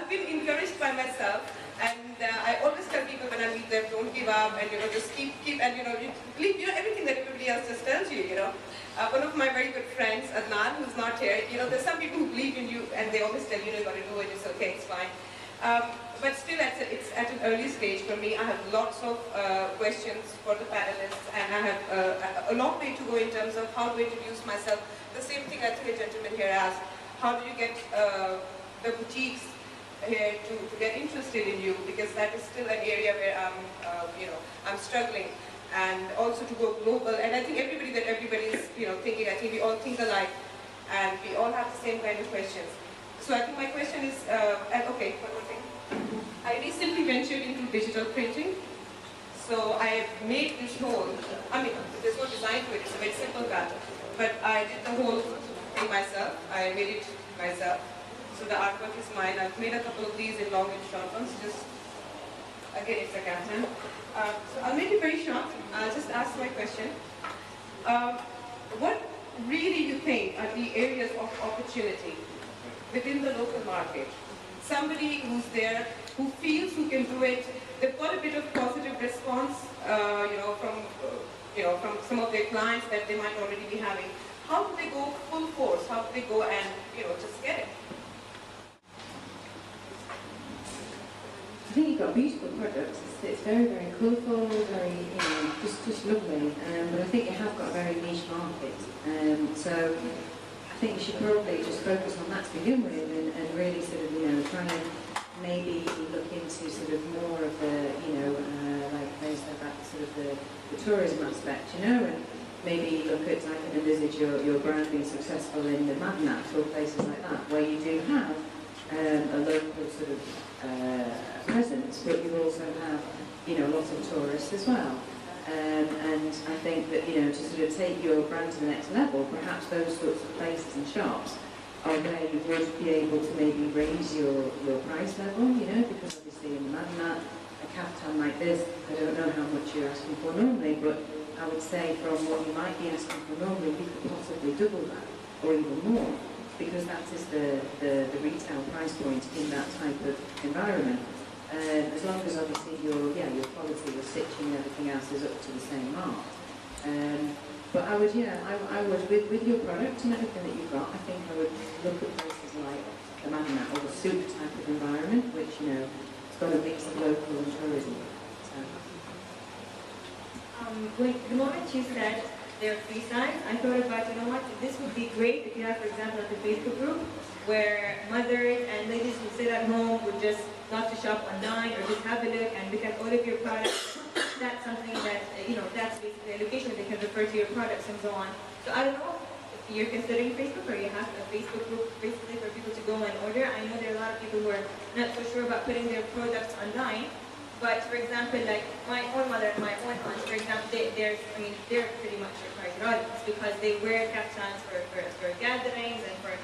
I've been encouraged by myself, and I always tell people when I meet them, don't give up, and just keep, and you believe everything that everybody else just tells you. One of my very good friends, Adnan, who's not here, there's some people who believe in you, and they always tell you, you got to do it, it's okay, it's fine. But still, it's at an early stage for me. I have lots of questions for the panelists, and I have a long way to go in terms of how to introduce myself. The same thing I think a gentleman here asked. How do you get the boutiques here to get interested in you? Because that is still an area where I'm struggling. And also to go global. And I think everybody is thinking, I think we all think alike, and we all have the same kind of questions. So I think my question is, okay, one more thing. I recently ventured into digital printing. So I made this whole, there's no design to it, it's a very simple pattern. But I did the whole thing myself, I made it myself. So the artwork is mine. I've made a couple of these in long and short ones, just, again, it's a captain. So I'll make it very short. I'll just ask my question. What really you think are the areas of opportunity within the local market? Somebody who's there, who feels who can do it, they've got a bit of positive response, from some of their clients that they might already be having. How do they go full force? How do they go and, just get it? I think you've got beautiful products. It's very, very colourful, very, just lovely. But I think you have got a very niche market. So I think you should probably just focus on that to begin with, and really sort of, trying to maybe look into sort of more of the, like they said, that sort of the tourism aspect, and maybe look at, I can envisage your brand being successful in the Madinat or places like that, where you do have a local sort of presence, but you also have, lots of tourists as well. And I think that, to sort of take your brand to the next level, perhaps those sorts of places and shops are where you would be able to maybe raise your price level, because obviously in the Madinat, a kaftan like this, I don't know how much you're asking for normally, but I would say from what you might be asking for normally, you could possibly double that, or even more, because that is the retail price point in that type of environment. As long as obviously your quality, your stitching and everything else is up to the same mark. But I would, I would, with your product and everything that you've got, I think I would look at places like the Madinat or the souk type of environment, which, it's got a mix of local and tourism. So. The moment you said they're free size, I thought about, this would be great if you have, for example, like a Facebook group where mothers and ladies who sit at home would just love to shop online or just have a look and look at all of your products. That's something that, that's basically a location that they can refer to your products and so on. So I don't know if you're considering Facebook or you have a Facebook group basically for people to go and order. I know there are a lot of people who are not so sure about putting their products online. But for example, like my own mother and my own aunt, for example, they're pretty much your target audience because they wear kaftans for gatherings and for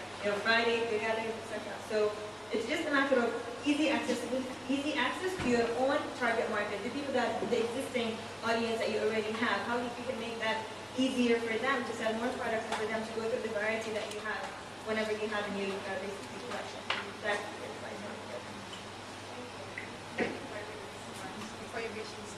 Friday gatherings, etc. So it's just a matter of easy access to your own target market, the people the existing audience that you already have. How you can make that easier for them to sell more products and for them to go through the variety that you have whenever you have a new basically collection. That's the advice. For your patience.